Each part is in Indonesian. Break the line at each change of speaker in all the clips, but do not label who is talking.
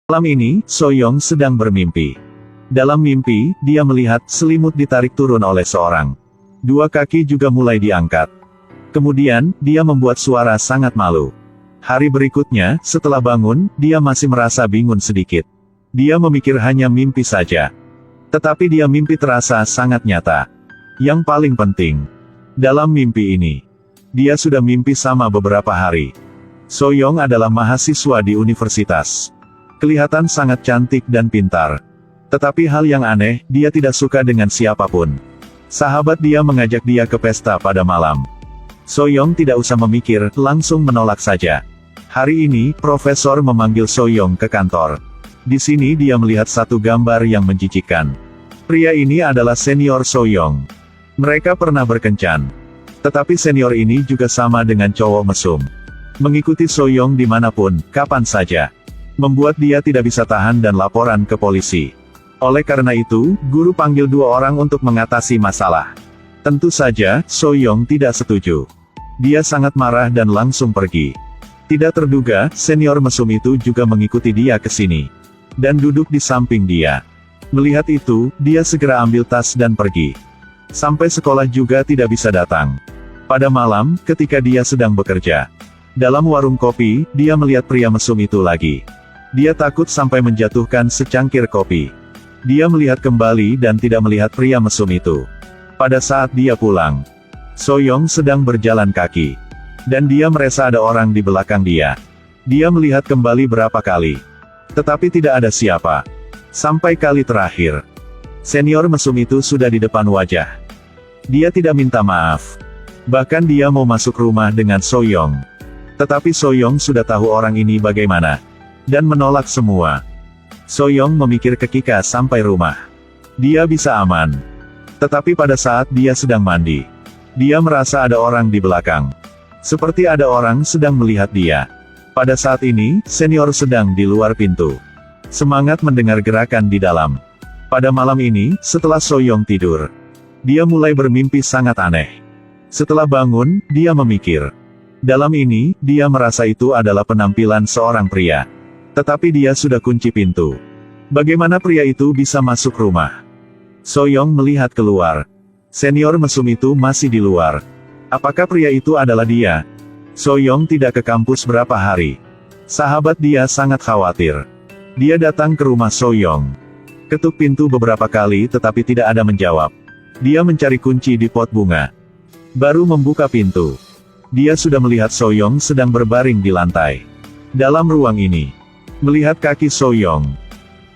Malam ini, Soyong sedang bermimpi. Dalam mimpi, dia melihat selimut ditarik turun oleh seorang. Dua kaki juga mulai diangkat. Kemudian, dia membuat suara sangat malu. Hari berikutnya, setelah bangun, dia masih merasa bingung sedikit. Dia memikir hanya mimpi saja. Tetapi dia mimpi terasa sangat nyata. Yang paling penting, dalam mimpi ini, dia sudah mimpi sama beberapa hari. Soyong adalah mahasiswa di universitas. Kelihatan sangat cantik dan pintar. Tetapi hal yang aneh, dia tidak suka dengan siapapun. Sahabat dia mengajak dia ke pesta pada malam. Soyong tidak usah memikir, langsung menolak saja. Hari ini, profesor memanggil Soyong ke kantor. Di sini dia melihat satu gambar yang menjijikkan. Pria ini adalah senior Soyong. Mereka pernah berkencan. Tetapi senior ini juga sama dengan cowok mesum. Mengikuti Soyong dimanapun, kapan saja. Membuat dia tidak bisa tahan dan laporan ke polisi. Oleh karena itu, guru panggil dua orang untuk mengatasi masalah. Tentu saja, Soyong tidak setuju. Dia sangat marah dan langsung pergi. Tidak terduga, senior mesum itu juga mengikuti dia ke sini. Dan duduk di samping dia. Melihat itu, dia segera ambil tas dan pergi. Sampai sekolah juga tidak bisa datang. Pada malam, ketika dia sedang bekerja. Dalam warung kopi, dia melihat pria mesum itu lagi. Dia takut sampai menjatuhkan secangkir kopi. Dia melihat kembali dan tidak melihat pria mesum itu. Pada saat dia pulang, Soyong sedang berjalan kaki. Dan dia merasa ada orang di belakang dia. Dia melihat kembali berapa kali. Tetapi tidak ada siapa. Sampai kali terakhir, senior mesum itu sudah di depan wajah. Dia tidak minta maaf. Bahkan dia mau masuk rumah dengan Soyong. Tetapi Soyong sudah tahu orang ini bagaimana. Dan menolak semua. Soyong memikir ketika sampai rumah. Dia bisa aman. Tetapi pada saat dia sedang mandi, dia merasa ada orang di belakang. Seperti ada orang sedang melihat dia. Pada saat ini, senior sedang di luar pintu. Semangat mendengar gerakan di dalam. Pada malam ini, setelah Soyong tidur, dia mulai bermimpi sangat aneh. Setelah bangun, dia memikir. Dalam ini, dia merasa itu adalah penampilan seorang pria. Tetapi dia sudah kunci pintu. Bagaimana pria itu bisa masuk rumah? Soyong melihat keluar. Senior mesum itu masih di luar. Apakah pria itu adalah dia? Soyong tidak ke kampus berapa hari. Sahabat dia sangat khawatir. Dia datang ke rumah Soyong. Ketuk pintu beberapa kali tetapi tidak ada menjawab. Dia mencari kunci di pot bunga. Baru membuka pintu. Dia sudah melihat Soyong sedang berbaring di lantai. Dalam ruang ini, melihat kaki Soyong.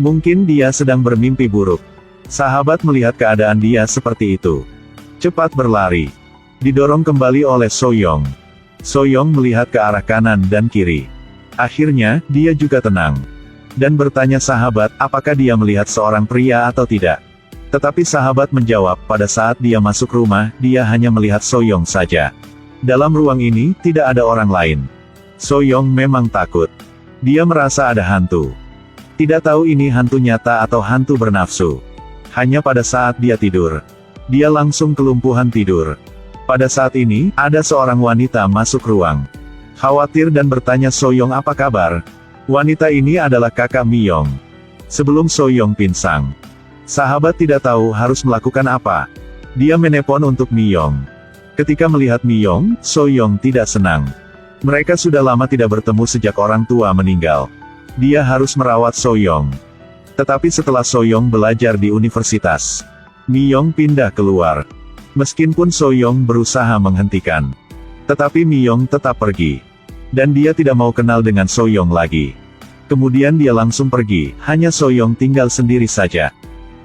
Mungkin dia sedang bermimpi buruk. Sahabat melihat keadaan dia seperti itu. Cepat berlari. Didorong kembali oleh Soyong. Soyong melihat ke arah kanan dan kiri. Akhirnya, dia juga tenang. Dan bertanya sahabat, apakah dia melihat seorang pria atau tidak. Tetapi sahabat menjawab, pada saat dia masuk rumah, dia hanya melihat Soyong saja. Dalam ruang ini, tidak ada orang lain. Soyong memang takut. Dia merasa ada hantu. Tidak tahu ini hantu nyata atau hantu bernafsu. Hanya pada saat dia tidur, dia langsung kelumpuhan tidur. Pada saat ini, ada seorang wanita masuk ruang. Khawatir dan bertanya Soyong apa kabar? Wanita ini adalah kakak Miyong. Sebelum Soyong pinsang, sahabat tidak tahu harus melakukan apa. Dia menelpon untuk Miyong. Ketika melihat Miyong, Soyong tidak senang. Mereka sudah lama tidak bertemu sejak orang tua meninggal. Dia harus merawat Soyong. Tetapi setelah Soyong belajar di universitas, Miyong pindah keluar. Meskipun Soyong berusaha menghentikan, tetapi Miyong tetap pergi. Dan dia tidak mau kenal dengan Soyong lagi. Kemudian dia langsung pergi, hanya Soyong tinggal sendiri saja.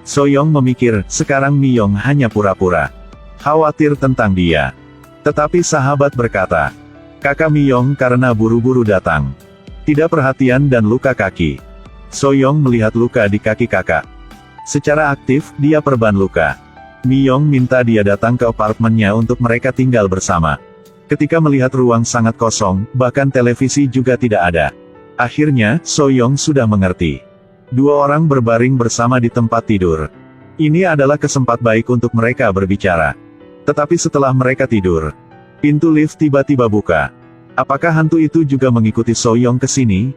Soyong memikir, sekarang Miyong hanya pura-pura khawatir tentang dia. Tetapi sahabat berkata, kakak Miyong karena buru-buru datang. Tidak perhatian dan luka kaki. Soyong melihat luka di kaki kakak. Secara aktif, dia perban luka. Miyong minta dia datang ke apartemennya untuk mereka tinggal bersama. Ketika melihat ruang sangat kosong, bahkan televisi juga tidak ada. Akhirnya, Soyong sudah mengerti. Dua orang berbaring bersama di tempat tidur. Ini adalah kesempatan baik untuk mereka berbicara. Tetapi setelah mereka tidur, pintu lift tiba-tiba buka. Apakah hantu itu juga mengikuti Soyong ke sini?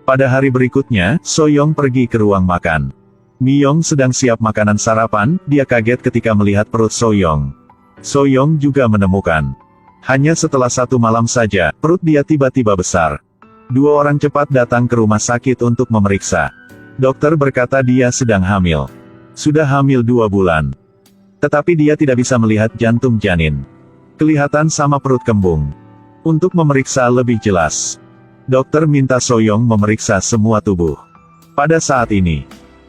Pada hari berikutnya, Soyong pergi ke ruang makan. Miyong sedang siap makanan sarapan, dia kaget ketika melihat perut Soyong. Soyong juga menemukan. Hanya setelah 1 malam saja, perut dia tiba-tiba besar. 2 orang cepat datang ke rumah sakit untuk memeriksa. Dokter berkata dia sedang hamil. Sudah hamil 2 bulan. Tetapi dia tidak bisa melihat jantung janin. Kelihatan sama perut kembung. Untuk memeriksa lebih jelas, dokter minta Soyong memeriksa semua tubuh. Pada saat ini,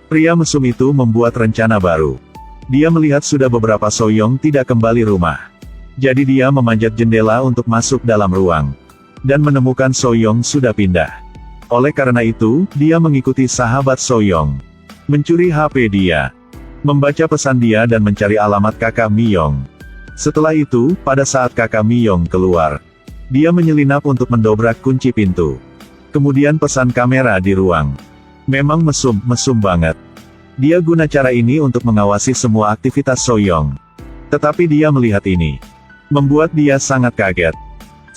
pria mesum itu membuat rencana baru. Dia melihat sudah beberapa Soyong tidak kembali rumah. Jadi dia memanjat jendela untuk masuk dalam ruang. Dan menemukan Soyong sudah pindah. Oleh karena itu, dia mengikuti sahabat Soyong. Mencuri HP dia. Membaca pesan dia dan mencari alamat kakak Miyong. Setelah itu, pada saat kakak Miyong keluar, dia menyelinap untuk mendobrak kunci pintu. Kemudian pesan kamera di ruang. Memang mesum banget. Dia guna cara ini untuk mengawasi semua aktivitas Soyong. Tetapi dia melihat ini. Membuat dia sangat kaget.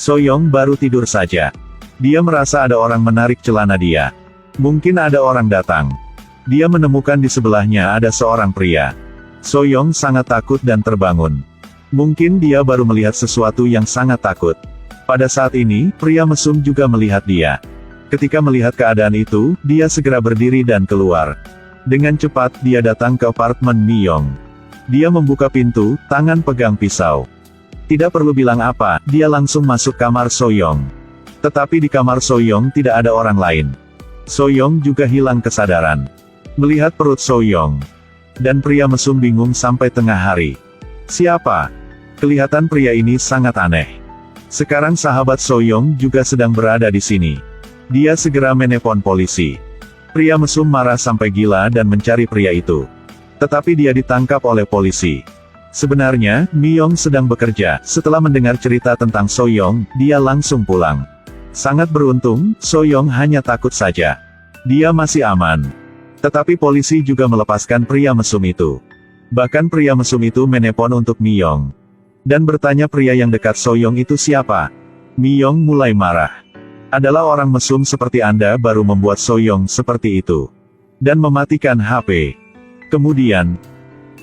Soyong baru tidur saja. Dia merasa ada orang menarik celana dia. Mungkin ada orang datang. Dia menemukan di sebelahnya ada seorang pria. Soyong sangat takut dan terbangun. Mungkin dia baru melihat sesuatu yang sangat takut. Pada saat ini, pria mesum juga melihat dia. Ketika melihat keadaan itu, dia segera berdiri dan keluar. Dengan cepat, dia datang ke apartemen Miyong. Dia membuka pintu, tangan pegang pisau. Tidak perlu bilang apa, dia langsung masuk kamar Soyong. Tetapi di kamar Soyong tidak ada orang lain. Soyong juga hilang kesadaran. Melihat perut Soyong. Dan pria mesum bingung sampai tengah hari. Siapa? Kelihatan pria ini sangat aneh. Sekarang sahabat Soyong juga sedang berada di sini. Dia segera menelpon polisi. Pria mesum marah sampai gila dan mencari pria itu. Tetapi dia ditangkap oleh polisi. Sebenarnya, Miyong sedang bekerja. Setelah mendengar cerita tentang Soyong, dia langsung pulang. Sangat beruntung, Soyong hanya takut saja. Dia masih aman. Tetapi polisi juga melepaskan pria mesum itu. Bahkan pria mesum itu menelpon untuk Miyong. Dan bertanya pria yang dekat Soyong itu siapa. Miyong mulai marah. Adalah orang mesum seperti Anda baru membuat Soyong seperti itu. Dan mematikan HP. Kemudian,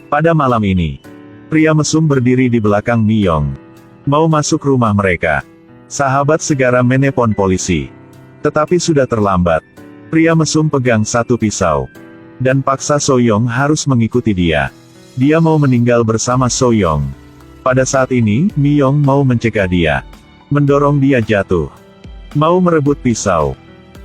pada malam ini, pria mesum berdiri di belakang Miyong. Mau masuk rumah mereka. Sahabat segera menelpon polisi. Tetapi sudah terlambat. Pria mesum pegang 1 pisau. Dan paksa Soyong harus mengikuti dia. Dia mau meninggal bersama Soyong. Pada saat ini, Miyong mau mencegah dia. Mendorong dia jatuh. Mau merebut pisau.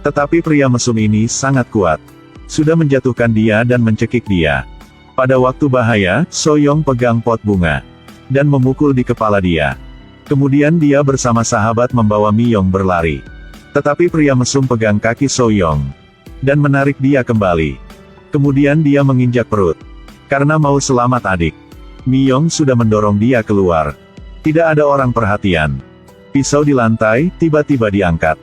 Tetapi pria mesum ini sangat kuat. Sudah menjatuhkan dia dan mencekik dia. Pada waktu bahaya, Soyong pegang pot bunga. Dan memukul di kepala dia. Kemudian dia bersama sahabat membawa Miyong berlari. Tetapi pria mesum pegang kaki Soyong. Dan menarik dia kembali. Kemudian dia menginjak perut. Karena mau selamat adik. Miyong sudah mendorong dia keluar. Tidak ada orang perhatian. Pisau di lantai, tiba-tiba diangkat.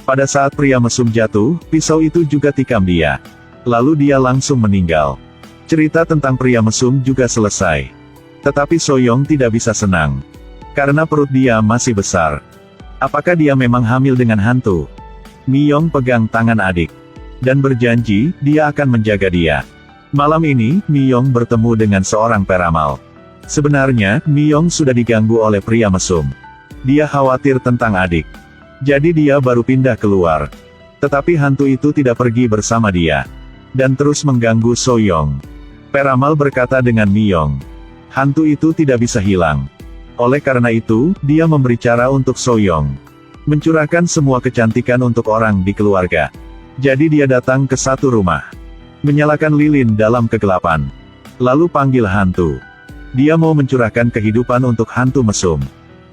Pada saat pria mesum jatuh, pisau itu juga tikam dia. Lalu dia langsung meninggal. Cerita tentang pria mesum juga selesai. Tetapi Soyong tidak bisa senang. Karena perut dia masih besar. Apakah dia memang hamil dengan hantu? Miyong pegang tangan adik. Dan berjanji, dia akan menjaga dia. Malam ini, Miyong bertemu dengan seorang peramal. Sebenarnya, Miyong sudah diganggu oleh pria mesum. Dia khawatir tentang adik. Jadi dia baru pindah keluar. Tetapi hantu itu tidak pergi bersama dia. Dan terus mengganggu Soyong. Peramal berkata dengan Miyong. Hantu itu tidak bisa hilang. Oleh karena itu, dia memberi cara untuk Soyong. Mencurahkan semua kecantikan untuk orang di keluarga. Jadi dia datang ke satu rumah. Menyalakan lilin dalam kegelapan. Lalu panggil hantu. Dia mau mencurahkan kehidupan untuk hantu mesum.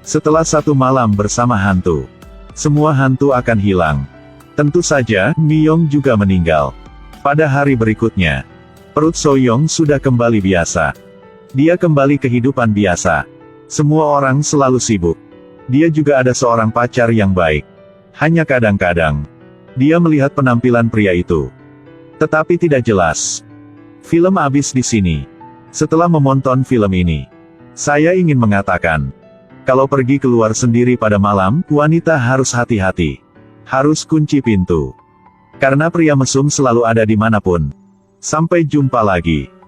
Setelah 1 malam bersama hantu, semua hantu akan hilang. Tentu saja, Miyong juga meninggal. Pada hari berikutnya, perut Soyong sudah kembali biasa. Dia kembali kehidupan biasa. Semua orang selalu sibuk. Dia juga ada seorang pacar yang baik. Hanya kadang-kadang, dia melihat penampilan pria itu. Tetapi tidak jelas. Film habis di sini. Setelah menonton film ini, saya ingin mengatakan, kalau pergi keluar sendiri pada malam, wanita harus hati-hati. Harus kunci pintu. Karena pria mesum selalu ada dimanapun. Sampai jumpa lagi.